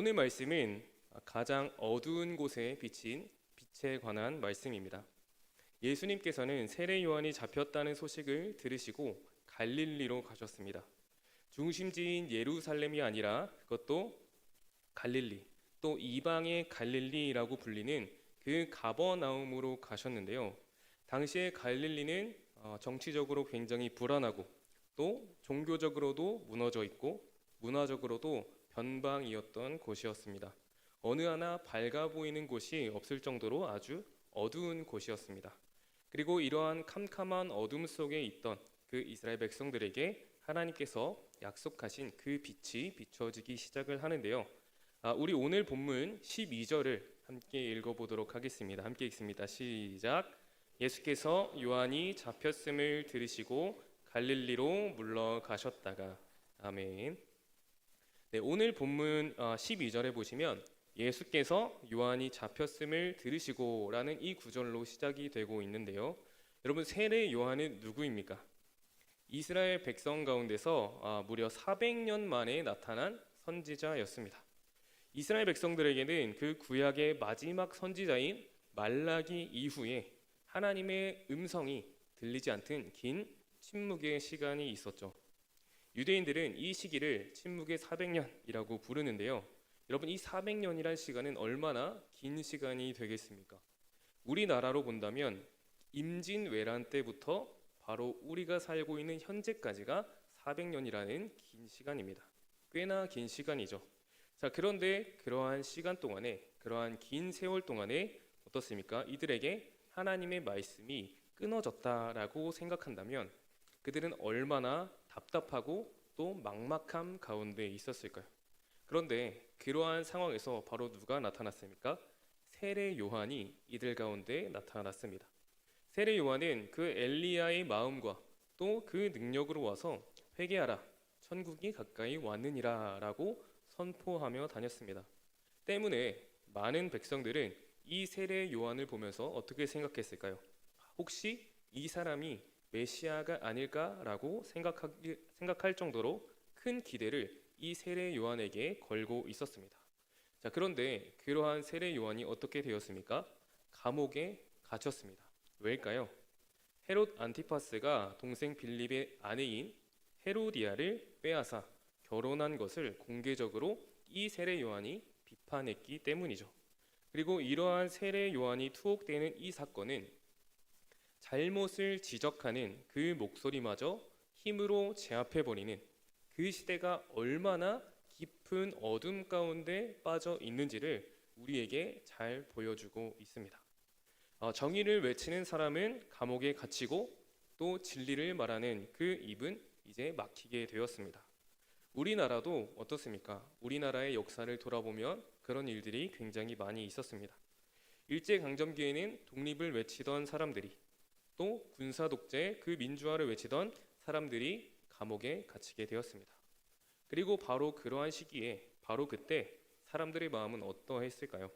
오늘 말씀은 가장 어두운 곳에 비친 빛에 관한 말씀입니다. 예수님께서는 세례 요한이 잡혔다는 소식을 들으시고 갈릴리로 가셨습니다. 중심지인 예루살렘이 아니라 그것도 갈릴리, 또 이방의 갈릴리라고 불리는 그 가버나움으로 가셨는데요. 당시의 갈릴리는 정치적으로 굉장히 불안하고 또 종교적으로도 무너져 있고 문화적으로도 변방이었던 곳이었습니다. 어느 하나 밝아 보이는 곳이 없을 정도로 아주 어두운 곳이었습니다. 그리고 이러한 캄캄한 어둠 속에 있던 그 이스라엘 백성들에게 하나님께서 약속하신 그 빛이 비춰지기 시작을 하는데요. 우리 오늘 본문 12절을 함께 읽어보도록 하겠습니다. 함께 읽습니다. 시작. 예수께서 요한이 잡혔음을 들으시고 갈릴리로 물러가셨다가. 아멘. 네, 오늘 본문 12절에 보시면 예수께서 요한이 잡혔음을 들으시고 라는 이 구절로 시작이 되고 있는데요. 여러분, 세례 요한은 누구입니까? 이스라엘 백성 가운데서 무려 400년 만에 나타난 선지자였습니다. 이스라엘 백성들에게는 그 구약의 마지막 선지자인 말라기 이후에 하나님의 음성이 들리지 않던 긴 침묵의 시간이 있었죠. 유대인들은 이 시기를 침묵의 400년이라고 부르는데요. 여러분, 이 400년이란 시간은 얼마나 긴 시간이 되겠습니까? 우리나라로 본다면 임진왜란 때부터 바로 우리가 살고 있는 현재까지가 400년이라는 긴 시간입니다. 꽤나 긴 시간이죠. 자, 그런데 그러한 시간 동안에, 그러한 긴 세월 동안에 어떻습니까? 이들에게 하나님의 말씀이 끊어졌다라고 생각한다면 그들은 얼마나 답답하고 또 막막함 가운데 있었을까요? 그런데 그러한 상황에서 바로 누가 나타났습니까? 세례 요한이 이들 가운데 나타났습니다. 세례 요한은 그 엘리야의 마음과 또 그 능력으로 와서 회개하라, 천국이 가까이 왔느니라 라고 선포하며 다녔습니다. 때문에 많은 백성들은 이 세례 요한을 보면서 어떻게 생각했을까요? 혹시 이 사람이 메시아가 아닐까라고 생각할 정도로 큰 기대를 이 세례 요한에게 걸고 있었습니다. 자, 그런데 그러한 세례 요한이 어떻게 되었습니까? 감옥에 갇혔습니다. 왜일까요? 헤롯 안티파스가 동생 빌립의 아내인 헤로디아를 빼앗아 결혼한 것을 공개적으로 이 세례 요한이 비판했기 때문이죠. 그리고 이러한 세례 요한이 투옥되는 이 사건은 잘못을 지적하는 그 목소리마저 힘으로 제압해버리는 그 시대가 얼마나 깊은 어둠 가운데 빠져 있는지를 우리에게 잘 보여주고 있습니다. 정의를 외치는 사람은 감옥에 갇히고 또 진리를 말하는 그 입은 이제 막히게 되었습니다. 우리나라도 어떻습니까? 우리나라의 역사를 돌아보면 그런 일들이 굉장히 많이 있었습니다. 일제강점기에는 독립을 외치던 사람들이 또 군사 독재, 그 민주화를 외치던 사람들이 감옥에 갇히게 되었습니다. 그리고 바로 그러한 시기에, 바로 그때 사람들의 마음은 어떠했을까요?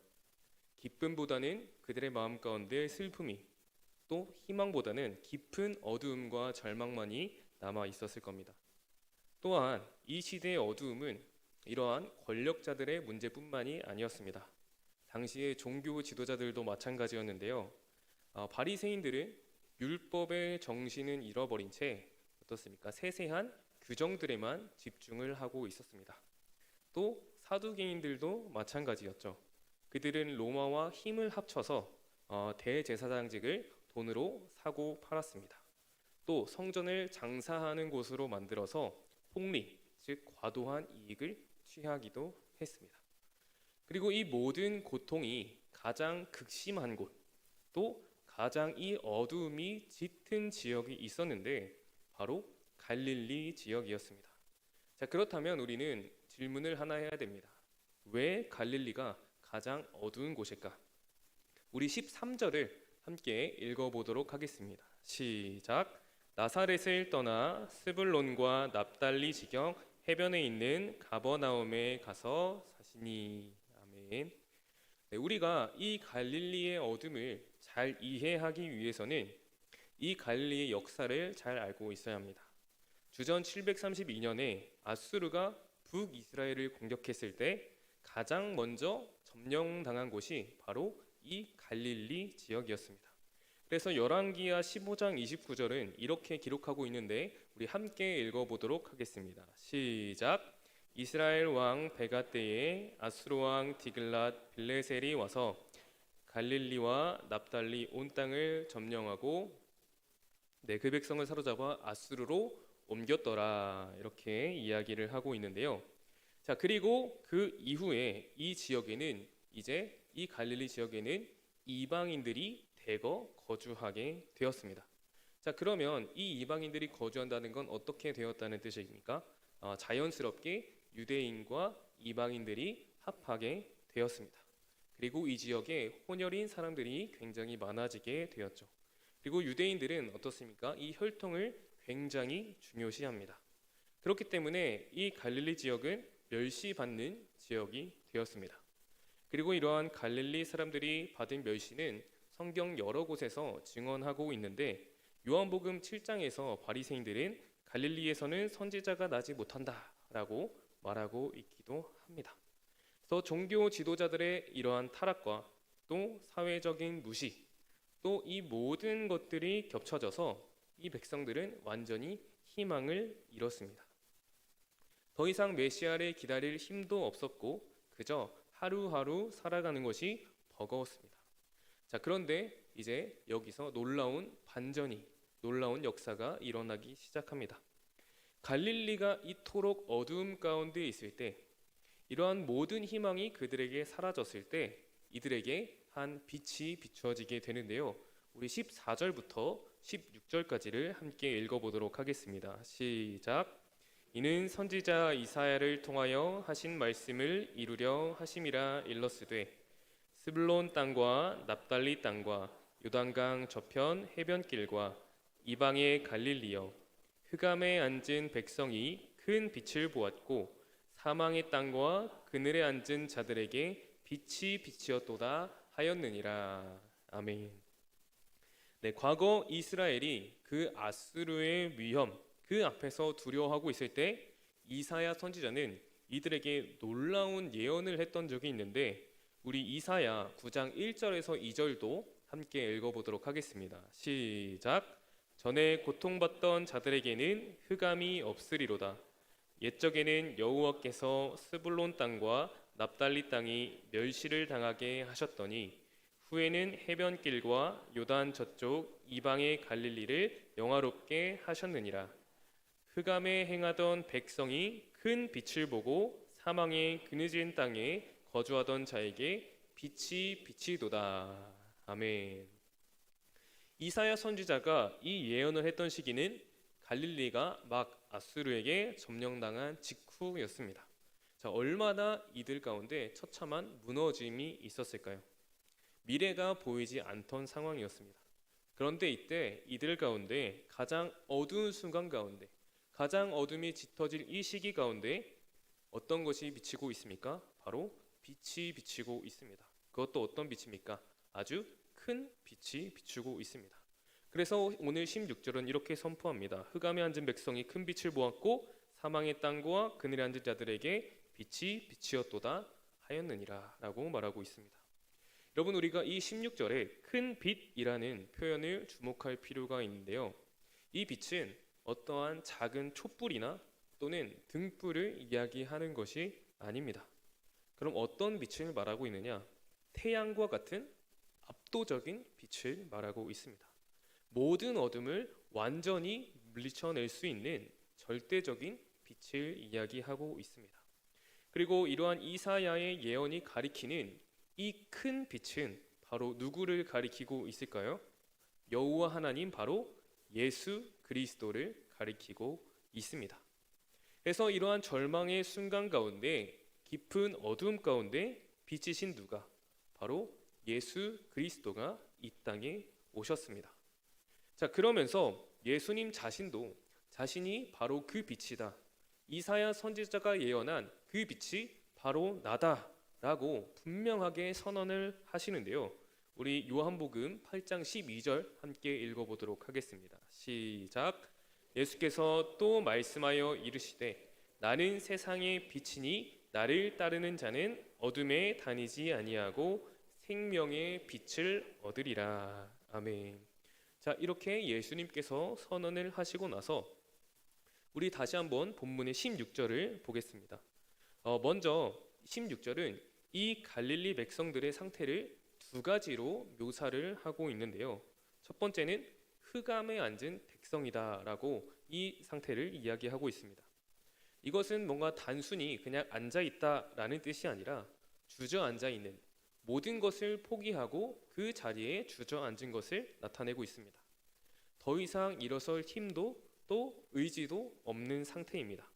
기쁨보다는 그들의 마음 가운데 슬픔이, 또 희망보다는 깊은 어두움과 절망만이 남아 있었을 겁니다. 또한 이 시대의 어두움은 이러한 권력자들의 문제뿐만이 아니었습니다. 당시의 종교 지도자들도 마찬가지였는데요. 바리새인들은 율법의 정신은 잃어버린 채 어떻습니까? 세세한 규정들에만 집중을 하고 있었습니다. 또 사두개인들도 마찬가지였죠. 그들은 로마와 힘을 합쳐서 대제사장직을 돈으로 사고 팔았습니다. 또 성전을 장사하는 곳으로 만들어서 폭리, 즉 과도한 이익을 취하기도 했습니다. 그리고 이 모든 고통이 가장 극심한 곳, 또 가장 이 어두움이 짙은 지역이 있었는데 바로 갈릴리 지역이었습니다. 자, 그렇다면 우리는 질문을 하나 해야 됩니다. 왜 갈릴리가 가장 어두운 곳일까? 우리 13절을 함께 읽어보도록 하겠습니다. 시작. 나사렛을 떠나 스불론과 납달리 지경 해변에 있는 가버나움에 가서 사시니. 아멘. 네, 우리가 이 갈릴리의 어둠을 잘 이해하기 위해서는 이 갈릴리의 역사를 잘 알고 있어야 합니다. 주전 732년에 아수르가 북이스라엘을 공격했을 때 가장 먼저 점령당한 곳이 바로 이 갈릴리 지역이었습니다. 그래서 열왕기하 15장 29절은 이렇게 기록하고 있는데 우리 함께 읽어보도록 하겠습니다. 시작. 이스라엘 왕 베가 때에 아수르 왕 디글랏 빌레셀이 와서 갈릴리와 납달리 온 땅을 점령하고 그 백성을 사로잡아 아수르로 옮겼더라. 이렇게 이야기를 하고 있는데요. 자, 그리고 그 이후에 이 지역에는 이제 이 갈릴리 지역에는 이방인들이 대거 거주하게 되었습니다. 자, 그러면 이 이방인들이 거주한다는 건 어떻게 되었다는 뜻입니까? 자연스럽게 유대인과 이방인들이 합하게 되었습니다. 그리고 이 지역에 혼혈인 사람들이 굉장히 많아지게 되었죠. 그리고 유대인들은 어떻습니까? 이 혈통을 굉장히 중요시합니다. 그렇기 때문에 이 갈릴리 지역은 멸시받는 지역이 되었습니다. 그리고 이러한 갈릴리 사람들이 받은 멸시는 성경 여러 곳에서 증언하고 있는데 요한복음 7장에서 바리새인들은 갈릴리에서는 선지자가 나지 못한다라고 말하고 있기도 합니다. 그래서 종교 지도자들의 이러한 타락과 또 사회적인 무시, 또 이 모든 것들이 겹쳐져서 이 백성들은 완전히 희망을 잃었습니다. 더 이상 메시아를 기다릴 힘도 없었고 그저 하루하루 살아가는 것이 버거웠습니다. 자, 그런데 이제 여기서 놀라운 반전이, 놀라운 역사가 일어나기 시작합니다. 갈릴리가 이토록 어두움 가운데 있을 때, 이러한 모든 희망이 그들에게 사라졌을 때 이들에게 한 빛이 비추어지게 되는데요. 우리 14절부터 16절까지를 함께 읽어보도록 하겠습니다. 시작. 이는 선지자 이사야를 통하여 하신 말씀을 이루려 하심이라 일렀으되 스불론 땅과 납달리 땅과 요단강 저편 해변길과 이방의 갈릴리여 흑암에 앉은 백성이 큰 빛을 보았고 사망의 땅과 그늘에 앉은 자들에게 빛이 비치었도다 하였느니라. 아멘. 네, 과거 이스라엘이 그 아수르의 위험, 그 앞에서 두려워하고 있을 때 이사야 선지자는 이들에게 놀라운 예언을 했던 적이 있는데 우리 이사야 9장 1절에서 2절도 함께 읽어보도록 하겠습니다. 시작. 전에 고통받던 자들에게는 흑암이 없으리로다. 옛적에는 여호와께서 스불론 땅과 납달리 땅이 멸시를 당하게 하셨더니 후에는 해변길과 요단 저쪽 이방의 갈릴리를 영화롭게 하셨느니라. 흑암에 행하던 백성이 큰 빛을 보고 사망의 그늘진 땅에 거주하던 자에게 빛이 비치도다. 아멘. 이사야 선지자가 이 예언을 했던 시기는 갈릴리가 막 아수르에게 점령당한 직후였습니다. 자, 얼마나 이들 가운데 처참한 무너짐이 있었을까요? 미래가 보이지 않던 상황이었습니다. 그런데 이때 이들 가운데 가장 어두운 순간 가운데, 가장 어둠이 짙어질 이 시기 가운데 어떤 것이 비치고 있습니까? 바로 빛이 비치고 있습니다. 그것도 어떤 빛입니까? 아주 큰 빛이 비추고 있습니다. 그래서 오늘 16절은 이렇게 선포합니다. 흑암에 앉은 백성이 큰 빛을 보았고 사망의 땅과 그늘에 앉은 자들에게 빛이 비치었도다 하였느니라 라고 말하고 있습니다. 여러분, 우리가 이 16절에 큰 빛이라는 표현을 주목할 필요가 있는데요. 이 빛은 어떠한 작은 촛불이나 또는 등불을 이야기하는 것이 아닙니다. 그럼 어떤 빛을 말하고 있느냐? 태양과 같은 압도적인 빛을 말하고 있습니다. 모든 어둠을 완전히 물리쳐낼 수 있는 절대적인 빛을 이야기하고 있습니다. 그리고 이러한 이사야의 예언이 가리키는 이 큰 빛은 바로 누구를 가리키고 있을까요? 여호와 하나님, 바로 예수 그리스도를 가리키고 있습니다. 그래서 이러한 절망의 순간 가운데, 깊은 어두움 가운데 빛이신 누가? 바로 예수 그리스도가 이 땅에 오셨습니다. 자, 그러면서 예수님 자신도 자신이 바로 그 빛이다, 이사야 선지자가 예언한 그 빛이 바로 나다라고 분명하게 선언을 하시는데요. 우리 요한복음 8장 12절 함께 읽어보도록 하겠습니다. 시작. 예수께서 또 말씀하여 이르시되 나는 세상의 빛이니 나를 따르는 자는 어둠에 다니지 아니하고 생명의 빛을 얻으리라. 아멘. 자, 이렇게 예수님께서 선언을 하시고 나서 우리 다시 한번 본문의 16절을 보겠습니다. 먼저 16절은 이 갈릴리 백성들의 상태를 두 가지로 묘사를 하고 있는데요. 첫 번째는 흑암에 앉은 백성이다라고 이 상태를 이야기하고 있습니다. 이것은 뭔가 단순히 그냥 앉아 있다라는 뜻이 아니라 주저앉아 있는, 모든 것을 포기하고 그 자리에 주저앉은 것을 나타내고 있습니다. 더 이상 일어설 힘도 또 의지도 없는 상태입니다.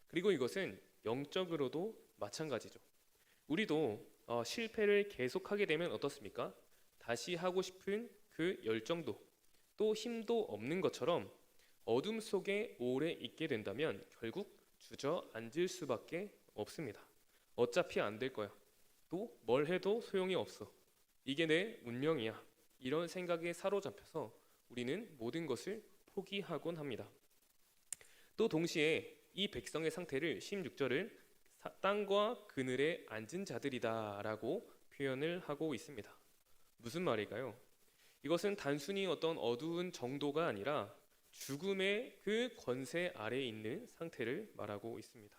그리고 이것은 영적으로도 마찬가지죠. 우리도 실패를 계속하게 되면 어떻습니까? 다시 하고 싶은 그 열정도 또 힘도 없는 것처럼 어둠 속에 오래 있게 된다면 결국 주저앉을 수밖에 없습니다. 어차피 안 될 거야. 또 뭘 해도 소용이 없어. 이게 내 운명이야. 이런 생각에 사로잡혀서 우리는 모든 것을 포기하곤 합니다. 또 동시에 이 백성의 상태를 16절을 땅과 그늘에 앉은 자들이다 라고 표현을 하고 있습니다. 무슨 말일까요? 이것은 단순히 어떤 어두운 정도가 아니라 죽음의 그 권세 아래에 있는 상태를 말하고 있습니다.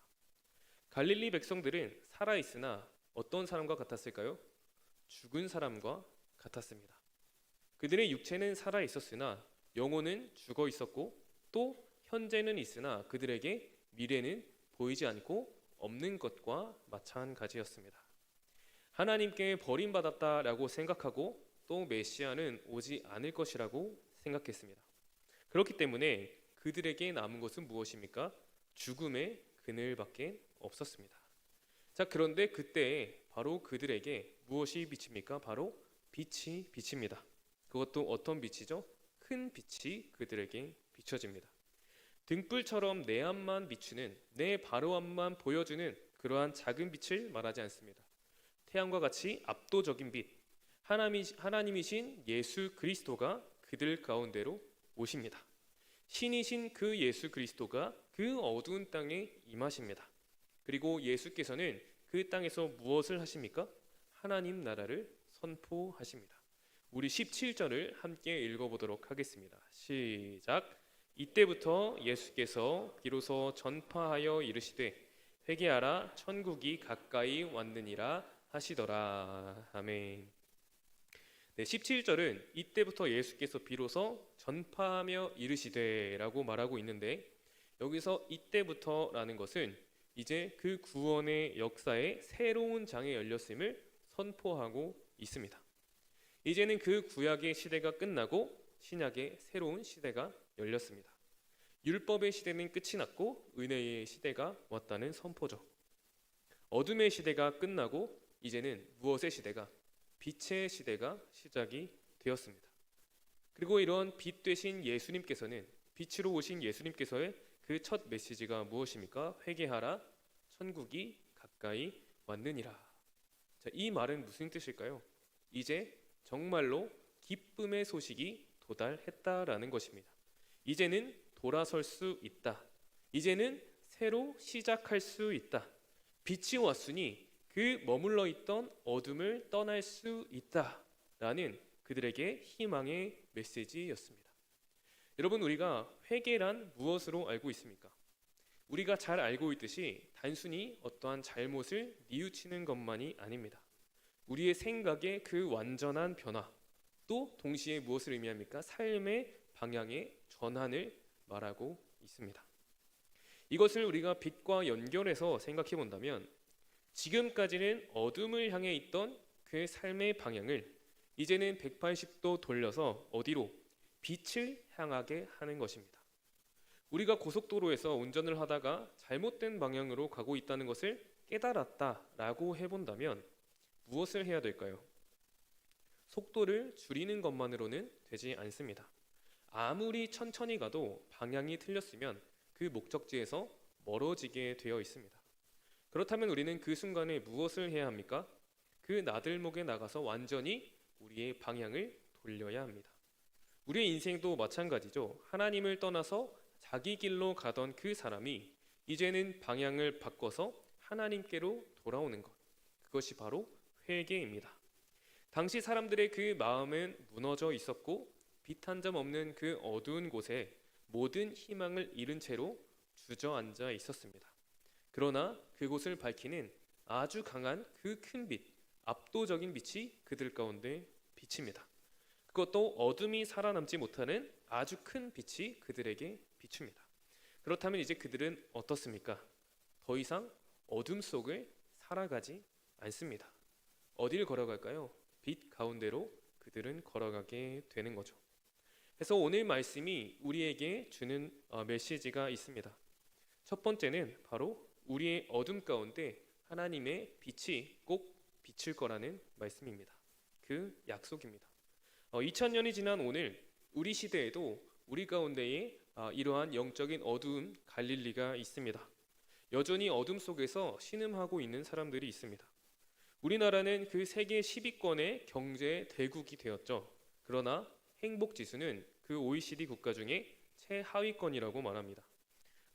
갈릴리 백성들은 살아있으나 어떤 사람과 같았을까요? 죽은 사람과 같았습니다. 그들의 육체는 살아있었으나 영혼은 죽어 있었고 또 현재는 있으나 그들에게 미래는 보이지 않고 없는 것과 마찬가지였습니다. 하나님께 버림받았다라고 생각하고 또 메시아는 오지 않을 것이라고 생각했습니다. 그렇기 때문에 그들에게 남은 것은 무엇입니까? 죽음의 그늘밖에 없었습니다. 자, 그런데 그때 바로 그들에게 무엇이 비칩니까? 바로 빛이 비칩니다. 그것도 어떤 빛이죠? 큰 빛이 그들에게 비춰집니다. 등불처럼 내 앞만 비추는, 내 바로 앞만 보여주는 그러한 작은 빛을 말하지 않습니다. 태양과 같이 압도적인 빛, 하나님이신 예수 그리스도가 그들 가운데로 오십니다. 신이신 그 예수 그리스도가 그 어두운 땅에 임하십니다. 그리고 예수께서는 그 땅에서 무엇을 하십니까? 하나님 나라를 선포하십니다. 우리 17절을 함께 읽어보도록 하겠습니다. 시작. 이때부터 예수께서 비로소 전파하여 이르시되 회개하라 천국이 가까이 왔느니라 하시더라. 아멘. 네, 17절은 이때부터 예수께서 비로소 전파하며 이르시되 라고 말하고 있는데, 여기서 이때부터라는 것은 이제 그 구원의 역사에 새로운 장이 열렸음을 선포하고 있습니다. 이제는 그 구약의 시대가 끝나고 신약의 새로운 시대가 열렸습니다. 율법의 시대는 끝이 났고 은혜의 시대가 왔다는 선포죠. 어둠의 시대가 끝나고 이제는 무엇의 시대가? 빛의 시대가 시작이 되었습니다. 그리고 이런 빛 되신 예수님께서는, 빛으로 오신 예수님께서의 그 첫 메시지가 무엇입니까? 회개하라 천국이 가까이 왔느니라. 자, 이 말은 무슨 뜻일까요? 이제 정말로 기쁨의 소식이 도달했다라는 것입니다. 이제는 돌아설 수 있다. 이제는 새로 시작할 수 있다. 빛이 왔으니 그 머물러 있던 어둠을 떠날 수 있다라는 그들에게 희망의 메시지였습니다. 여러분, 우리가 회개란 무엇으로 알고 있습니까? 우리가 잘 알고 있듯이 단순히 어떠한 잘못을 뉘우치는 것만이 아닙니다. 우리의 생각의 그 완전한 변화, 또 동시에 무엇을 의미합니까? 삶의 방향의 전환을 말하고 있습니다. 이것을 우리가 빛과 연결해서 생각해 본다면, 지금까지는 어둠을 향해 있던 그 삶의 방향을 이제는 180도 돌려서 어디로? 빛을 향하게 하는 것입니다. 우리가 고속도로에서 운전을 하다가 잘못된 방향으로 가고 있다는 것을 깨달았다라고 해본다면 무엇을 해야 될까요? 속도를 줄이는 것만으로는 되지 않습니다. 아무리 천천히 가도 방향이 틀렸으면 그 목적지에서 멀어지게 되어 있습니다. 그렇다면 우리는 그 순간에 무엇을 해야 합니까? 그 나들목에 나가서 완전히 우리의 방향을 돌려야 합니다. 우리의 인생도 마찬가지죠. 하나님을 떠나서 자기 길로 가던 그 사람이 이제는 방향을 바꿔서 하나님께로 돌아오는 것, 그것이 바로 회개입니다. 당시 사람들의 그 마음은 무너져 있었고 빛 한 점 없는 그 어두운 곳에 모든 희망을 잃은 채로 주저앉아 있었습니다. 그러나 그곳을 밝히는 아주 강한 그 큰 빛, 압도적인 빛이 그들 가운데 비칩니다. 그것도 어둠이 살아남지 못하는 아주 큰 빛이 그들에게 비춥니다. 그렇다면 이제 그들은 어떻습니까? 더 이상 어둠 속을 살아가지 않습니다. 어디를 걸어갈까요? 빛 가운데로 그들은 걸어가게 되는 거죠. 그래서 오늘 말씀이 우리에게 주는 메시지가 있습니다. 첫 번째는 바로 우리의 어둠 가운데 하나님의 빛이 꼭 비칠 거라는 말씀입니다. 그 약속입니다. 2000년이 지난 오늘 우리 시대에도 우리 가운데에 이러한 영적인 어두운 갈릴리가 있습니다. 여전히 어둠 속에서 신음하고 있는 사람들이 있습니다. 우리나라는 그 세계 10위권의 경제 대국이 되었죠. 그러나 행복 지수는 그 OECD 국가 중에 최하위권이라고 말합니다.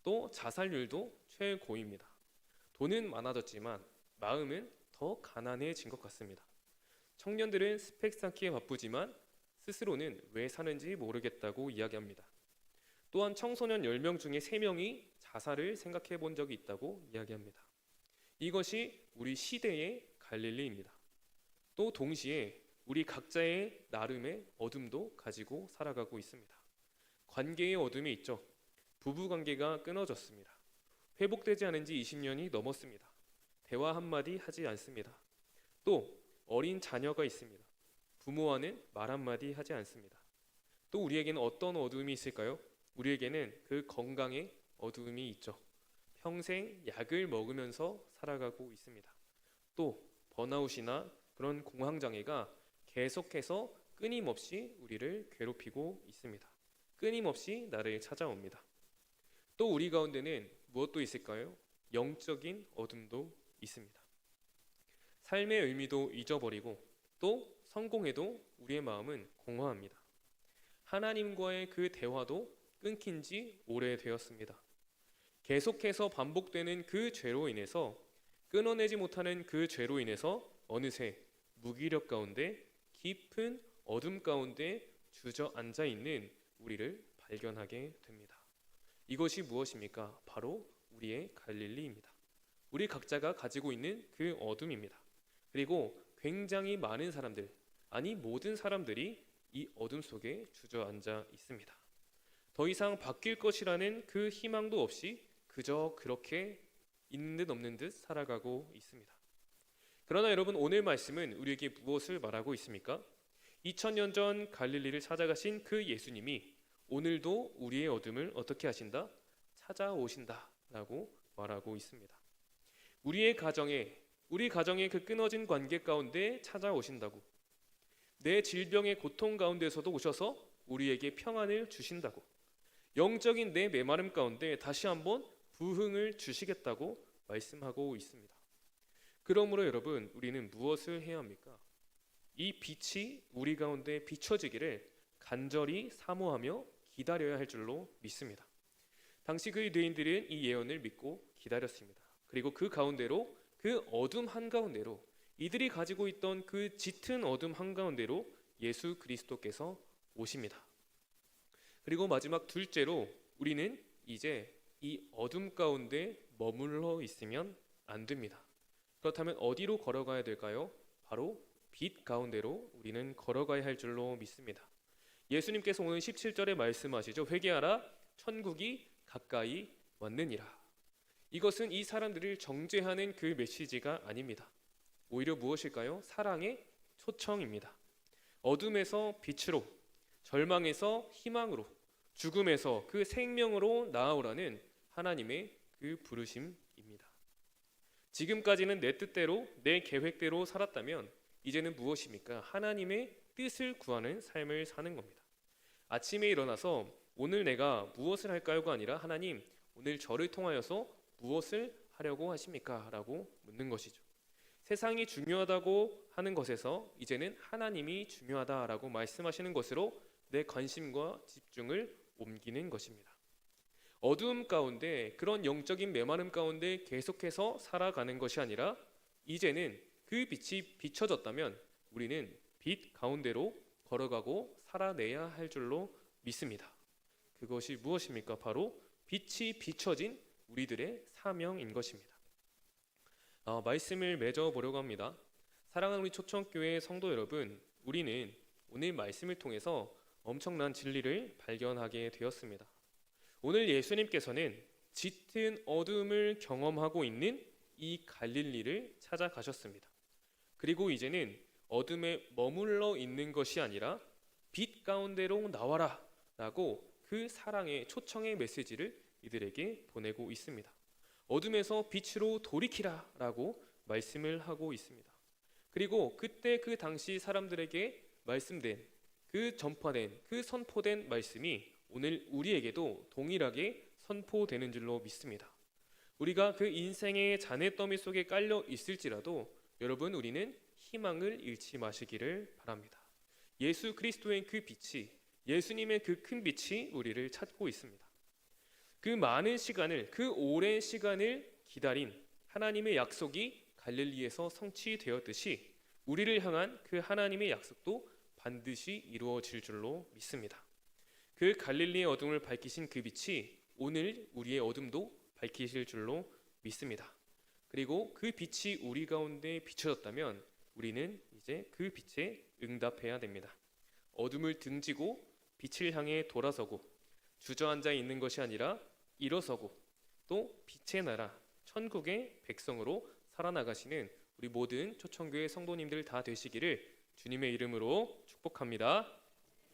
또 자살률도 최고입니다. 돈은 많아졌지만 마음은 더 가난해진 것 같습니다. 청년들은 스펙 쌓기에 바쁘지만 스스로는 왜 사는지 모르겠다고 이야기합니다. 또한 청소년 10명 중에 3명이 자살을 생각해 본 적이 있다고 이야기합니다. 이것이 우리 시대의 갈릴리입니다. 또 동시에 우리 각자의 나름의 어둠도 가지고 살아가고 있습니다. 관계의 어둠이 있죠. 부부관계가 끊어졌습니다. 회복되지 않은 지 20년이 넘었습니다. 대화 한마디 하지 않습니다. 또 어린 자녀가 있습니다. 부모와는 말 한마디 하지 않습니다. 또 우리에게는 어떤 어둠이 있을까요? 우리에게는 그 건강의 어둠이 있죠. 평생 약을 먹으면서 살아가고 있습니다. 또 번아웃이나 그런 공황장애가 계속해서 끊임없이 우리를 괴롭히고 있습니다. 끊임없이 나를 찾아옵니다. 또 우리 가운데는 무엇도 있을까요? 영적인 어둠도 있습니다. 삶의 의미도 잊어버리고 또 성공해도 우리의 마음은 공허합니다. 하나님과의 그 대화도 끊긴 지 오래되었습니다. 계속해서 반복되는 그 죄로 인해서 끊어내지 못하는 그 죄로 인해서 어느새 무기력 가운데 깊은 어둠 가운데 주저앉아 있는 우리를 발견하게 됩니다. 이것이 무엇입니까? 바로 우리의 갈릴리입니다. 우리 각자가 가지고 있는 그 어둠입니다. 그리고 굉장히 많은 사람들, 아니 모든 사람들이 이 어둠 속에 주저앉아 있습니다. 더 이상 바뀔 것이라는 그 희망도 없이 그저 그렇게 있는 듯 없는 듯 살아가고 있습니다. 그러나 여러분, 오늘 말씀은 우리에게 무엇을 말하고 있습니까? 2000년 전 갈릴리를 찾아가신 그 예수님이 오늘도 우리의 어둠을 어떻게 하신다? 찾아오신다 라고 말하고 있습니다. 우리 가정의 그 끊어진 관계 가운데 찾아오신다고, 내 질병의 고통 가운데서도 오셔서 우리에게 평안을 주신다고, 영적인 내 메마름 가운데 다시 한번 부흥을 주시겠다고 말씀하고 있습니다. 그러므로 여러분, 우리는 무엇을 해야 합니까? 이 빛이 우리 가운데 비춰지기를 간절히 사모하며 기다려야 할 줄로 믿습니다. 당시 그 유대인들은 이 예언을 믿고 기다렸습니다. 그리고 그 가운데로, 그 어둠 한가운데로, 이들이 가지고 있던 그 짙은 어둠 한가운데로 예수 그리스도께서 오십니다. 그리고 마지막 둘째로, 우리는 이제 이 어둠 가운데 머물러 있으면 안 됩니다. 그렇다면 어디로 걸어가야 될까요? 바로 빛 가운데로 우리는 걸어가야 할 줄로 믿습니다. 예수님께서 오늘 17절에 말씀하시죠. 회개하라, 천국이 가까이 왔느니라. 이것은 이 사람들을 정죄하는 그 메시지가 아닙니다. 오히려 무엇일까요? 사랑의 초청입니다. 어둠에서 빛으로, 절망에서 희망으로, 죽음에서 그 생명으로 나아오라는 하나님의 그 부르심입니다. 지금까지는 내 뜻대로, 내 계획대로 살았다면 이제는 무엇입니까? 하나님의 뜻을 구하는 삶을 사는 겁니다. 아침에 일어나서 오늘 내가 무엇을 할까요가 아니라, 하나님, 오늘 저를 통하여서 무엇을 하려고 하십니까? 라고 묻는 것이죠. 세상이 중요하다고 하는 것에서 이제는 하나님이 중요하다라고 말씀하시는 것으로 내 관심과 집중을 옮기는 것입니다. 어두움 가운데, 그런 영적인 메마름 가운데 계속해서 살아가는 것이 아니라 이제는 그 빛이 비춰졌다면 우리는 빛 가운데로 걸어가고 살아내야 할 줄로 믿습니다. 그것이 무엇입니까? 바로 빛이 비춰진 우리들의 사명인 것입니다. 말씀을 맺어 보려고 합니다. 사랑하는 우리 초청교회 성도 여러분, 우리는 오늘 말씀을 통해서 엄청난 진리를 발견하게 되었습니다. 오늘 예수님께서는 짙은 어둠을 경험하고 있는 이 갈릴리를 찾아가셨습니다. 그리고 이제는 어둠에 머물러 있는 것이 아니라 빛 가운데로 나와라 라고 그 사랑의 초청의 메시지를 이들에게 보내고 있습니다. 어둠에서 빛으로 돌이키라 라고 말씀을 하고 있습니다. 그리고 그때 그 당시 사람들에게 말씀된, 그 전파된, 그 선포된 말씀이 오늘 우리에게도 동일하게 선포되는 줄로 믿습니다. 우리가 그 인생의 잔해더미 속에 깔려 있을지라도 여러분, 우리는 희망을 잃지 마시기를 바랍니다. 예수 그리스도의 그 빛이, 예수님의 그 큰 빛이 우리를 찾고 있습니다. 그 많은 시간을, 그 오랜 시간을 기다린 하나님의 약속이 갈릴리에서 성취되었듯이 우리를 향한 그 하나님의 약속도 반드시 이루어질 줄로 믿습니다. 그 갈릴리의 어둠을 밝히신 그 빛이 오늘 우리의 어둠도 밝히실 줄로 믿습니다. 그리고 그 빛이 우리 가운데 비춰졌다면 우리는 이제 그 빛에 응답해야 됩니다. 어둠을 등지고 빛을 향해 돌아서고 주저앉아 있는 것이 아니라 일어서고 또 빛의 나라, 천국의 백성으로 살아나가시는 우리 모든 초청교회 성도님들 다 되시기를 주님의 이름으로 축복합니다.